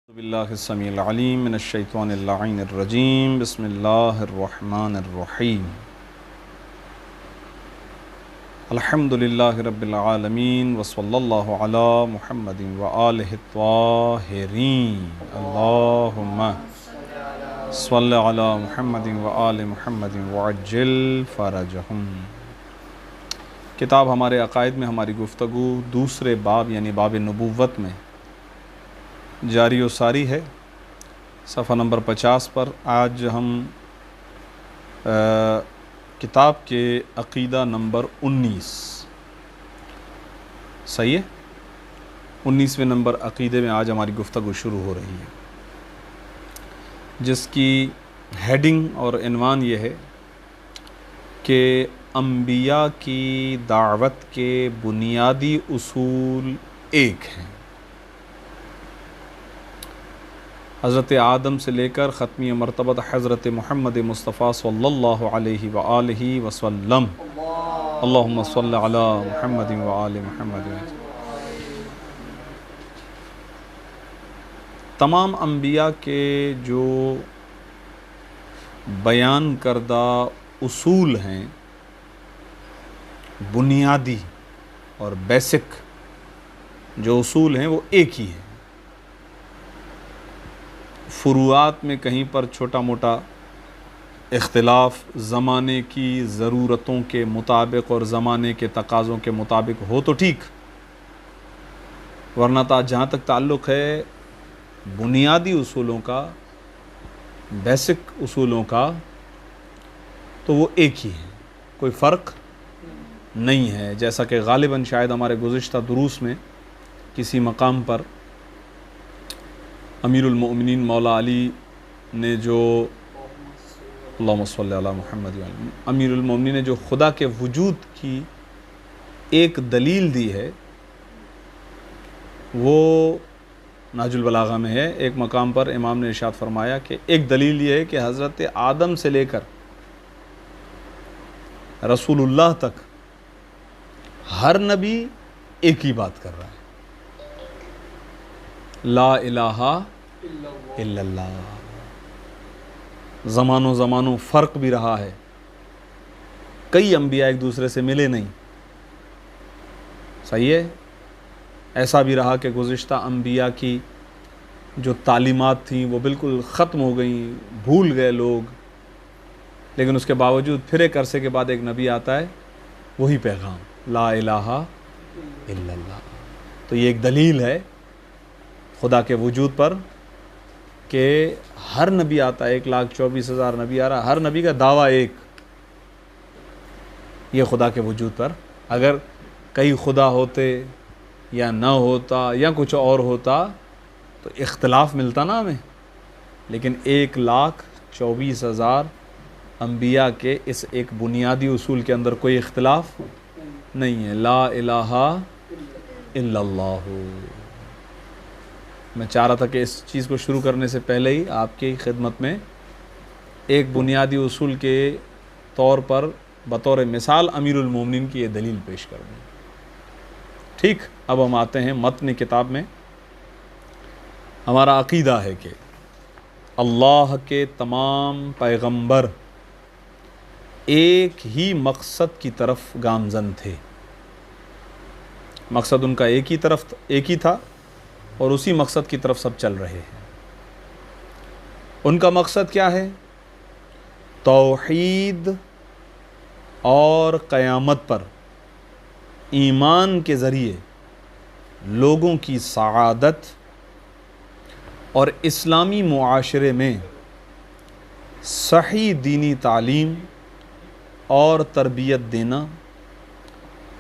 बिल्लाहिस्समीउल अलीम मिनश्शैतानिर्रजीम बिस्मिल्लाहिर्रहमानिर्रहीम अल्हम्दुलिल्लाहि रब्बिल आलमीन वसल्लल्लाहु अला मुहम्मदिन व आलिहि त्वाहिरीन अल्लाहुम्मा सल्लि अला मुहम्मदिन व आलि मुहम्मदिन वअज्जिल फरजहुम। किताब हमारे अकायद में हमारी गुफ्तगू दूसरे बाब यानी बाब नबूव्वत में जारी व सारी है। सफ़ा नंबर 50 पर आज हम किताब के अक़ीदा नंबर 19 सही है 19वें नंबर अक़ीदे में आज हमारी गुफ्तगू शुरू हो रही है, जिसकी हेडिंग और इन्वान ये है कि अम्बिया की दावत के बुनियादी उसूल एक हैं। हज़रत आदम से लेकर ख़त्मी मरतबत हज़रत मुहम्मद मुस्तफ़ा सल्लल्लाहु अलैहि व आलिहि वसल्लम अल्लाहुम्मा सल्लि अला मुहम्मद व आलि मुहम्मद। तमाम अम्बिया के जो बयान करदा उसूल हैं, बुनियादी और बेसिक जो उसूल हैं वो एक ही है। फ़ुरूआत में कहीं पर छोटा मोटा इख्तिलाफ़ ज़माने की ज़रूरतों के मुताबिक और ज़माने के तकाज़ों के मुताबिक हो तो ठीक, वरना जहाँ तक ताल्लुक़ है बुनियादी उसूलों का, बेसिक उसूलों का, तो वो एक ही है, कोई फ़र्क नहीं है। जैसा कि ग़ालिबन शायद हमारे गुज़िश्ता दुरूस में किसी मकाम पर अमीरुल मोमिनीन मौला अली ने जो अल्लाहुम्मा सल्लि अला मुहम्मद अमीरुल मोमिनीन ने जो खुदा के वजूद की एक दलील दी है, वो नाजुल बलागा में है। एक मकाम पर इमाम ने इरशाद फरमाया कि एक दलील ये है कि हज़रत आदम से लेकर रसूलुल्लाह तक हर नबी एक ही बात कर रहा है, ला इलाहा इल्लल्लाह। ज़मानों फ़र्क भी रहा है, कई अम्बिया एक दूसरे से मिले नहीं, सही है। ऐसा भी रहा कि गुज़िश्ता अम्बिया की जो तालीमात थी वो बिल्कुल ख़त्म हो गई, भूल गए लोग, लेकिन उसके बावजूद फिर एक अरसे के बाद एक नबी आता है, वही पैगाम ला इलाहा इल्लल्लाह। तो ये एक दलील है खुदा के वजूद पर कि हर नबी आता है, 1,24,000 नबी आ रहा, हर नबी का दावा एक, ये खुदा के वजूद पर। अगर कई खुदा होते या न होता या कुछ और होता तो इख्तिलाफ़ मिलता ना हमें, लेकिन 1,24,000 अम्बिया के इस एक बुनियादी उसूल के अंदर कोई इख्तिलाफ़ नहीं है, ला इलाहा इल्लल्लाह। मैं चाह रहा था कि इस चीज़ को शुरू करने से पहले ही आपकी खिदमत में एक बुनियादी उसूल के तौर पर बतौर मिसाल अमीरुल मोमिनीन की ये दलील पेश कर दूँ। ठीक, अब हम आते हैं मतन किताब में। हमारा अक़ीदा है कि अल्लाह के तमाम पैगंबर एक ही मकसद की तरफ गामज़न थे। मकसद उनका एक ही था और उसी मकसद की तरफ सब चल रहे हैं। उनका मकसद क्या है? तौहीद और क़यामत पर ईमान के ज़रिए लोगों की सआदत और इस्लामी मुआशरे में सही दीनी तालीम और तरबियत देना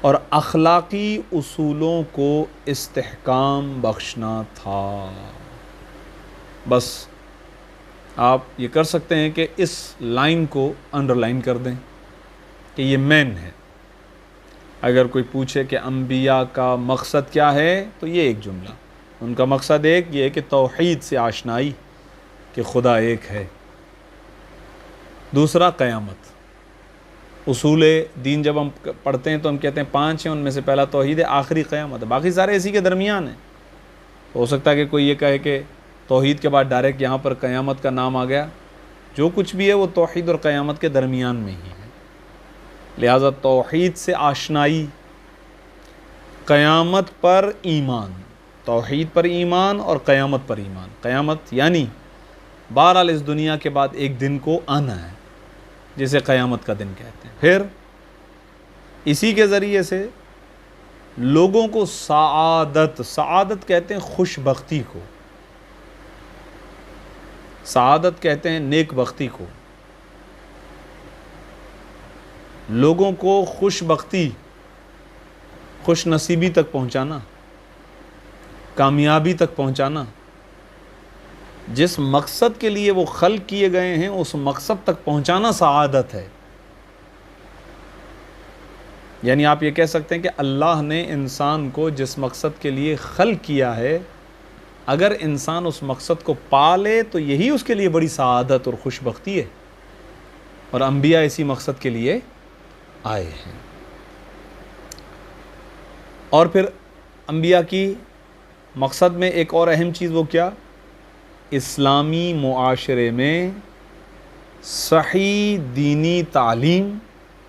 और अखलाक़ी उसूलों को इस्तेहकाम बख्शना था। बस आप ये कर सकते हैं कि इस लाइन को अंडरलाइन कर दें कि ये मेन है। अगर कोई पूछे कि अम्बिया का मकसद क्या है, तो ये एक जुमला, उनका मकसद एक ये है कि तौहीद से आशनाई कि खुदा एक है। दूसरा क़यामत, उसूले दीन जब हम पढ़ते हैं तो हम कहते हैं 5 हैं, उनमें से पहला तौहीद है, आखिरी क़यामत है, बाकी सारे इसी के दरमियान हैं। हो सकता है कि कोई ये कहे कि तौहीद के बाद डायरेक्ट यहाँ पर क़यामत का नाम आ गया। जो कुछ भी है वो तौहीद और क़यामत के दरमियान में ही है। लिहाजा तौहीद से आशनाई, क़यामत पर ईमान, तौहीद पर ईमान और क़यामत पर ईमान। क़यामत यानी बहरहाल इस दुनिया के बाद एक दिन को आना है, जिसे क़यामत का दिन कहते हैं। फिर इसी के ज़रिए से लोगों को सआदत, सआदत कहते हैं खुशबख्ती को, सआदत कहते हैं नेक बख्ती को। लोगों को खुशबख्ती, खुश नसीबी तक पहुंचाना, कामयाबी तक पहुंचाना, जिस मकसद के लिए वो खल्क किए गए हैं उस मकसद तक पहुंचाना सआदत है। यानी आप ये कह सकते हैं कि अल्लाह ने इंसान को जिस मकसद के लिए खल्क किया है, अगर इंसान उस मकसद को पा ले तो यही उसके लिए बड़ी सआदत और खुशबख्ती है। और अंबिया इसी मकसद के लिए आए हैं। और फिर अंबिया की मकसद में एक और अहम चीज़ वो क्या, इस्लामी मुआशरे में सही दीनी तालीम,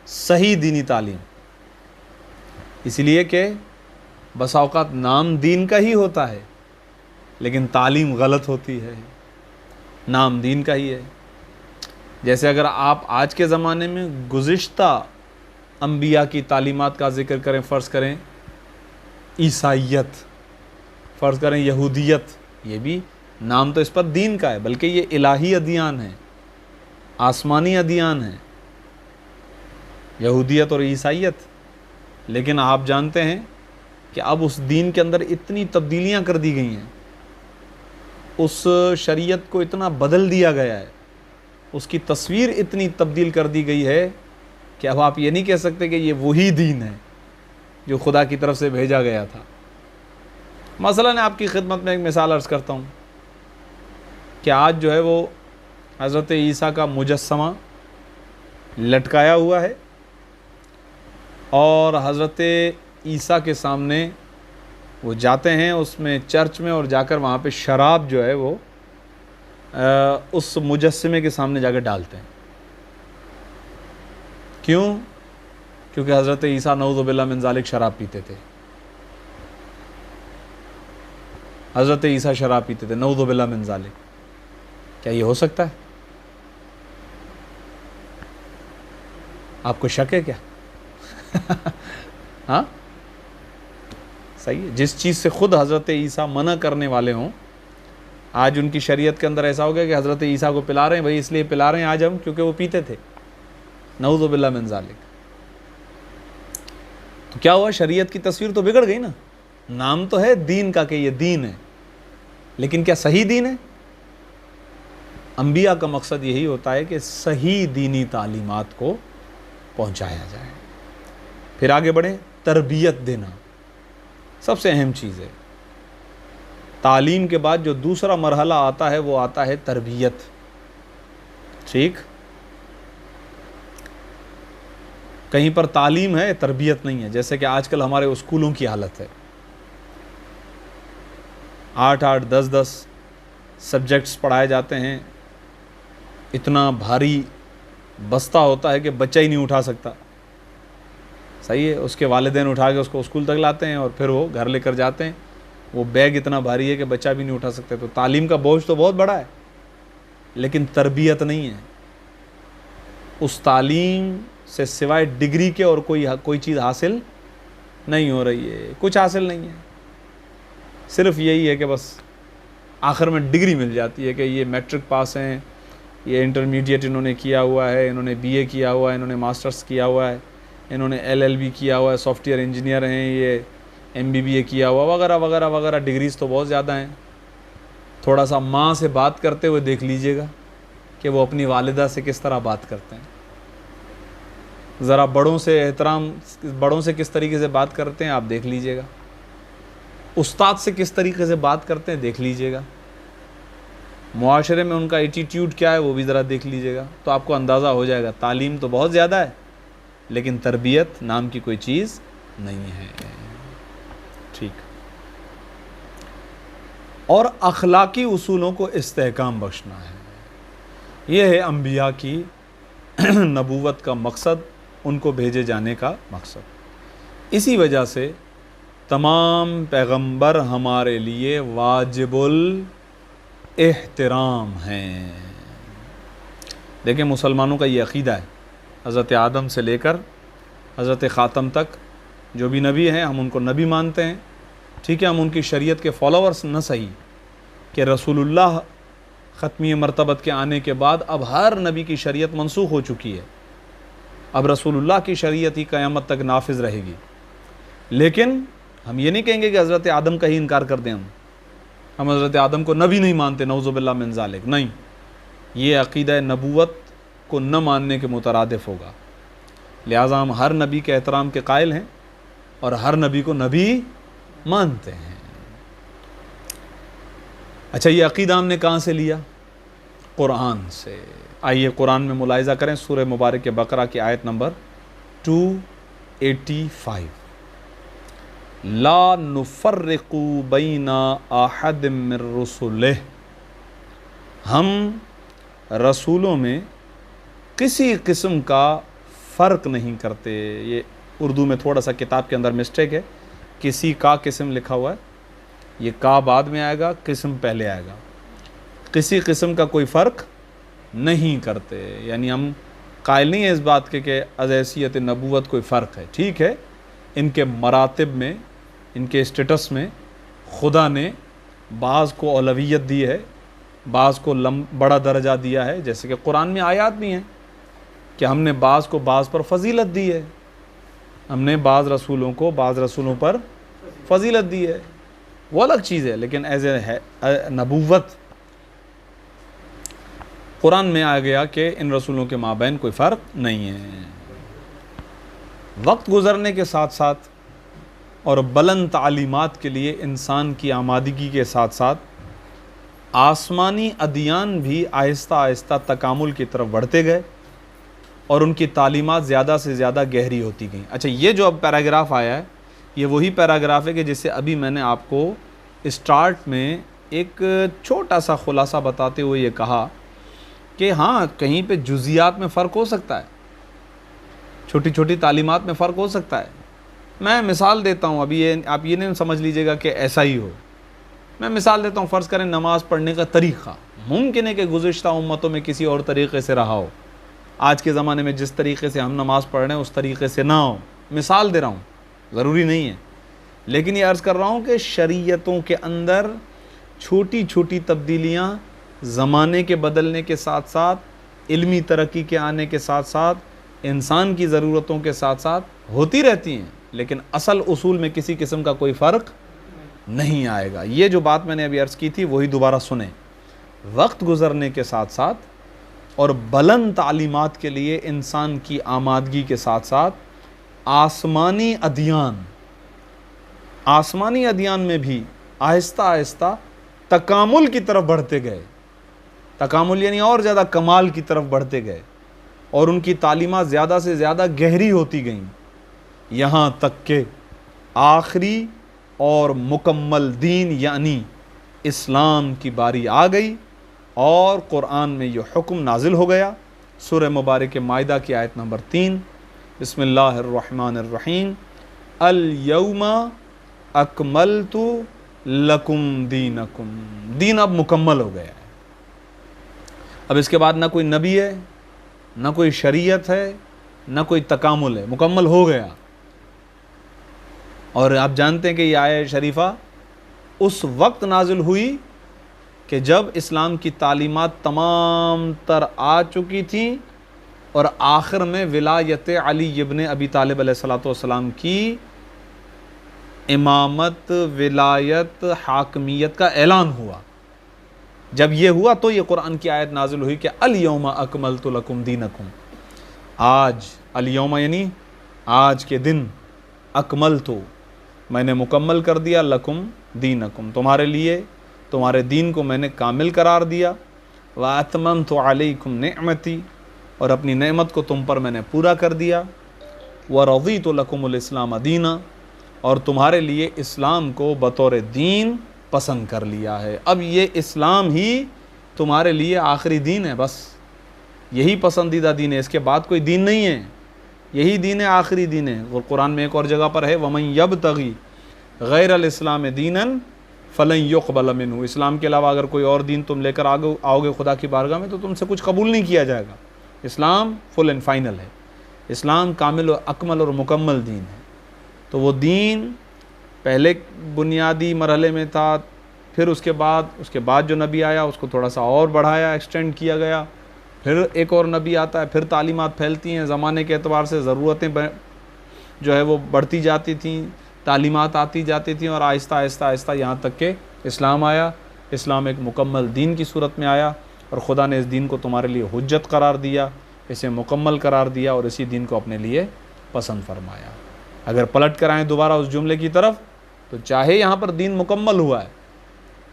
सही दीनी तालीम। इसलिए कि बसा औक़ात नाम दीन का ही होता है लेकिन तालीम गलत होती है। नाम दीन का ही है। जैसे अगर आप आज के ज़माने में गुज़िश्ता अंबिया की तालीमात का ज़िक्र करें, फ़र्ज़ करें ईसाइयत, फ़र्ज़ करें यहूदियत, ये भी नाम तो इस पर दीन का है, बल्कि ये इलाही अदियान है, आसमानी अदियान है, यहूदियत और ईसाइयत। लेकिन आप जानते हैं कि अब उस दीन के अंदर इतनी तब्दीलियां कर दी गई हैं, उस शरीयत को इतना बदल दिया गया है, उसकी तस्वीर इतनी तब्दील कर दी गई है कि अब आप ये नहीं कह सकते कि ये वही दीन है जो खुदा की तरफ से भेजा गया था। मसलन आपकी खिदमत में एक मिसाल अर्ज़ करता हूँ कि आज जो है वो हज़रत ईसा का मुजस्समा लटकाया हुआ है और हज़रत ईसा के सामने वो जाते हैं उसमें चर्च में, और जाकर वहाँ पे शराब जो है वो उस मुजस्समे के सामने जाकर डालते हैं। क्यों? क्योंकि हज़रत ईसा नऊज़ु बिल्लाह मिन ज़ालिक शराब पीते थे। हज़रत ईसा शराब पीते थे, नऊज़ु बिल्लाह मिन ज़ालिक। क्या ये हो सकता है? आपको शक है क्या? हाँ, सही है। जिस चीज़ से खुद हज़रत ईसा मना करने वाले हों, आज उनकी शरीयत के अंदर ऐसा हो गया कि हज़रत ईसा को पिला रहे हैं, भाई इसलिए पिला रहे हैं आज हम क्योंकि वो पीते थे, नऊज़ु बिल्लाह मिन ज़ालिक। तो क्या हुआ, शरीयत की तस्वीर तो बिगड़ गई ना। नाम तो है दीन का कि ये दीन है, लेकिन क्या सही दीन है? अंबिया का मकसद यही होता है कि सही दीनी तालीमात को पहुंचाया जाए। फिर आगे बढ़े, तरबियत देना सबसे अहम चीज़ है। तालीम के बाद जो दूसरा मरहला आता है वो आता है तरबियत। ठीक, कहीं पर तालीम है, तरबियत नहीं है। जैसे कि आजकल हमारे स्कूलों की हालत है, 8-8, 10-10 सब्जेक्ट्स पढ़ाए जाते हैं, इतना भारी बस्ता होता है कि बच्चा ही नहीं उठा सकता। सही है, उसके वालिदैन उठा के उसको स्कूल तक लाते हैं और फिर वो घर लेकर जाते हैं। वो बैग इतना भारी है कि बच्चा भी नहीं उठा सकता। तो तालीम का बोझ तो बहुत बड़ा है, लेकिन तरबियत नहीं है। उस तालीम से सिवाय डिग्री के और कोई चीज़ हासिल नहीं हो रही है, कुछ हासिल नहीं है। सिर्फ यही है कि बस आखिर में डिग्री मिल जाती है कि ये मैट्रिक पास हैं, ये इंटरमीडिएट इन्होंने किया हुआ है, इन्होंने बीए किया हुआ है, इन्होंने मास्टर्स किया हुआ है, इन्होंने एलएलबी किया हुआ है, सॉफ्टवेयर इंजीनियर हैं, ये एमबीबीए किया हुआ, वगैरह वगैरह वगैरह। डिग्रीज तो बहुत ज़्यादा हैं। थोड़ा सा माँ से बात करते हुए देख लीजिएगा कि वो अपनी वालिदा से किस तरह बात करते हैं। ज़रा बड़ों से एहतराम, बड़ों से किस तरीके से बात करते हैं आप देख लीजिएगा। उस्ताद से किस तरीके से बात करते हैं देख लीजिएगा। मुआशरे में उनका एटीट्यूड क्या है वो भी ज़रा देख लीजिएगा, तो आपको अंदाज़ा हो जाएगा। तालीम तो बहुत ज़्यादा है, लेकिन तरबियत नाम की कोई चीज़ नहीं है। ठीक, और अखलाकी उसूलों को इस्तेहकाम बख्शना है। ये है अम्बिया की नबूवत का मकसद, उनको भेजे जाने का मकसद। इसी वजह से तमाम पैगंबर हमारे लिए वाजिबुल एहतराम हैं। देखिए, मुसलमानों का ये अक़ीदा है, हज़रत आदम से लेकर हज़रत ख़ातम तक जो भी नबी हैं हम उनको नबी मानते हैं, ठीक है। हम उनकी शरीयत के फॉलोअर्स न सही कि रसूलुल्लाह ख़त्मी मरतबत के आने के बाद अब हर नबी की शरीयत मनसूख हो चुकी है, अब रसूलुल्लाह की शरीयत ही क़यामत तक नाफिज़ रहेगी। लेकिन हम ये नहीं कहेंगे कि हज़रत आदम का ही इनकार कर दें, हम हज़रत आदम को नबी नहीं मानते, नऊज़ुबिल्लाह मिन ज़ालिक, नहीं। ये अक़ीदा नबूवत को न मानने के मुतरादिफ़ होगा। लिहाजा हम हर नबी के एहतराम के कायल हैं और हर नबी को नबी मानते हैं। अच्छा, ये अक़ीदा हमने कहाँ से लिया? कुरान से। आइए कुरान में मुलाहिज़ा करें, सूरह मुबारक बकरा की आयत नंबर 285। ला नुफ़र्रिक़ु बैना अहद मिर रुसुलिह, हम रसूलों में किसी किस्म का फ़र्क नहीं करते। ये उर्दू में थोड़ा सा किताब के अंदर मिस्टेक है, किसी का किस्म लिखा हुआ है, ये का बाद में आएगा, किस्म पहले आएगा। किसी किस्म का कोई फ़र्क नहीं करते, यानी हम कायल नहीं है इस बात के कि अज़ैसियत नबूवत कोई फ़र्क है। ठीक है, इनके मरातिब में, इनके स्टेटस में खुदा ने बाज़ को औलवियत दी है, बाज़ को बड़ा दर्जा दिया है। जैसे कि कुरान में आयात भी हैं कि हमने बाज़ को बाज़ पर फजीलत दी है, हमने बाज़ रसूलों को बाज़ रसूलों पर फजीलत दी है, वो अलग चीज़ है। लेकिन एज ए नबूवत कुरान में आ गया कि इन रसूलों के माबैन कोई फ़र्क नहीं है। वक्त गुज़रने के साथ साथ और बुलंद तालीमात के लिए इंसान की आमादगी के साथ साथ आसमानी अदियान भी आहिस्ता आहिस्ता तकामुल की तरफ बढ़ते गए और उनकी तालीमात ज़्यादा से ज़्यादा गहरी होती गई। अच्छा, ये जो अब पैराग्राफ आया है, ये वही पैराग्राफ है कि जिससे अभी मैंने आपको स्टार्ट में एक छोटा सा खुलासा बताते हुए ये कहा कि हाँ, कहीं पे जुज़ियात में फ़र्क हो सकता है, छोटी छोटी तालीमात में फ़र्क हो सकता है। मैं मिसाल देता हूँ, अभी ये आप ये नहीं समझ लीजिएगा कि ऐसा ही हो। मैं मिसाल देता हूँ, फ़र्ज़ करें नमाज़ पढ़ने का तरीक़ा मुमकिन है कि गुज़िश्ता उम्मतों में किसी और तरीक़े से रहा हो, आज के ज़माने में जिस तरीक़े से हम नमाज़ पढ़ रहे हैं उस तरीक़े से ना हो। मिसाल दे रहा हूँ, ज़रूरी नहीं है, लेकिन ये अर्ज़ कर रहा हूँ कि शरीयतों के अंदर छोटी छोटी तब्दीलियाँ ज़माने के बदलने के साथ साथ, इल्मी तरक्की के आने के साथ साथ, इंसान की ज़रूरतों के साथ साथ होती रहती हैं, लेकिन असल उसूल में किसी किस्म का कोई फ़र्क नहीं आएगा। ये जो बात मैंने अभी अर्ज़ की थी वही दोबारा सुने। वक्त गुज़रने के साथ साथ और बुलंद तालीमात के लिए इंसान की आमादगी के साथ साथ आसमानी अदियान में भी आहिस्ता आहिस्ता तकामुल की तरफ बढ़ते गए। तकामुल यानी और ज़्यादा कमाल की तरफ बढ़ते गए और उनकी तालीमात ज़्यादा से ज़्यादा गहरी होती गईं, यहाँ तक कि आखिरी और मुकम्मल दीन यानी इस्लाम की बारी आ गई और कुरान में ये हुक्म नाजिल हो गया। सूरह मुबारक माइदा की आयत नंबर 3, बिस्मिल्लाहिर्रहमानिर्रहीम, अल यौमा अकमलतु लकुम दीनकुम। दीन अब मुकम्मल हो गया है, अब इसके बाद ना कोई नबी है, ना कोई शरीयत है, ना कोई तकामुल है, मुकम्मल हो गया। और आप जानते हैं कि ये आयत शरीफा उस वक्त नाजिल हुई कि जब इस्लाम की तालीमात तमाम तर आ चुकी थी और आखिर में विलायत अली इब्न अबी तालिब अलैहिस्सलाम की इमामत, विलायत, हाकमियत का ऐलान हुआ। जब ये हुआ तो ये कुरान की आयत नाजिल हुई कि अल यौमा अकमलतु लकुम दीनकुम। आज अल यौमा यानी आज के दिन, अकमलतु मैंने मुकम्मल कर दिया, लकुम दीनकुम तुम्हारे लिए, तुम्हारे दीन को मैंने कामिल करार दिया। व अतममतु अलैकुम निअमती और अपनी नेमत को तुम पर मैंने पूरा कर दिया। व रज़ीतु लकुमुल इस्लाम दीना और तुम्हारे लिए इस्लाम को बतौर दीन पसंद कर लिया है। अब ये इस्लाम ही तुम्हारे लिए आखिरी दीन है, बस यही पसंदीदा दीन है, इसके बाद कोई दीन नहीं है, यही दीन है, आखिरी दीन है। और कुरान में एक और जगह पर है, वमन यब्तगी गैरल इस्लाम दीनन फलन युक़बल मिन्हु, इस्लाम के अलावा अगर कोई और दीन तुम लेकर आओगे खुदा की बारगाह में तो तुमसे कुछ कबूल नहीं किया जाएगा। इस्लाम फुल एंड फाइनल है, इस्लाम कामिल और अकमल और मुकम्मल दीन है। तो वो दीन पहले बुनियादी मरहले में था, फिर उसके बाद जो नबी आया उसको थोड़ा सा और बढ़ाया, एक्सटेंड किया गया, फिर एक और नबी आता है, फिर तालीमात फैलती हैं, ज़माने के एतबार से ज़रूरतें जो है वो बढ़ती जाती थी, तालीमात आती जाती थी, और आहिस्ता आहिस्ता आहिस्ता यहाँ तक के इस्लाम आया। इस्लाम एक मुकम्मल दीन की सूरत में आया और ख़ुदा ने इस दीन को तुम्हारे लिए हुज्जत करार दिया, इसे मुकम्मल करार दिया और इसी दीन को अपने लिए पसंद फरमाया। अगर पलट कर आएँ दोबारा उस जुमले की तरफ, तो चाहे यहाँ पर दीन मुकम्मल हुआ है,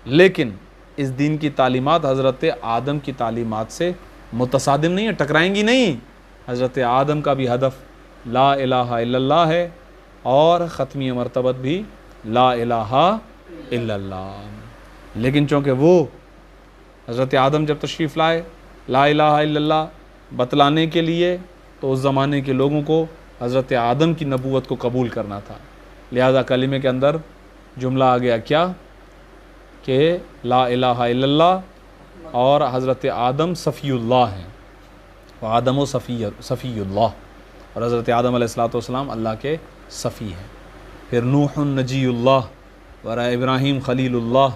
लेकिन इस दीन की तालीमात हज़रत आदम की तालीमात से मुतसादिम नहीं है, टकराएंगी नहीं। हज़रत आदम का भी हदफ ला इलाहा इल्लल्लाह है और ख़त्मी मरतबत भी ला इलाहा इल्लल्लाह। लेकिन चूँकि वो हज़रत आदम जब तशरीफ़ लाए ला इलाहा इल्लल्लाह बतलाने के लिए, तो उस ज़माने के लोगों को हज़रत आदम की नबूवत को कबूल करना था, लिहाजा कलिमे के अंदर जुमला आ गया क्या कि ला इलाहा इल्लल्लाह और हज़रत आदम सफ़ीउल्लाह हैं, व आदम सफ़ीउल्लाह, और हज़रत आदम अलैहिस्सलाम अल्लाह के सफ़ी हैं। फिर नूहुन नजीउल्लाह व इब्राहीम खलीलुल्लाह,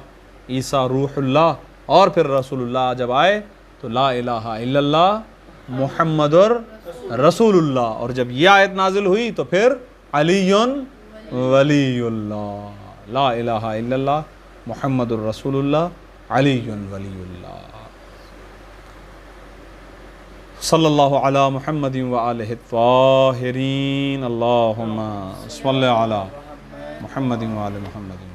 ईसा रूहुल्लाह, और फिर रसूलुल्लाह जब आए तो ला इलाहा इल्लल्लाह मुहम्मदुर रसूलुल्लाह, और जब ये आयत नाजिल हुई तो फिर अलीयुन वलीयुल्लाह, ला इलाहा इल्लल्लाह मुहम्मदुर रसूलुल्लाह अलीयुन वलीयुल्लाह। सल्लल्लाहु अला मुहम्मदिन व आलिहि त्वाहिरीन, अल्लाहुम्मा सल्लि अला मुहम्मदिन व आलि मुहम्मदिन।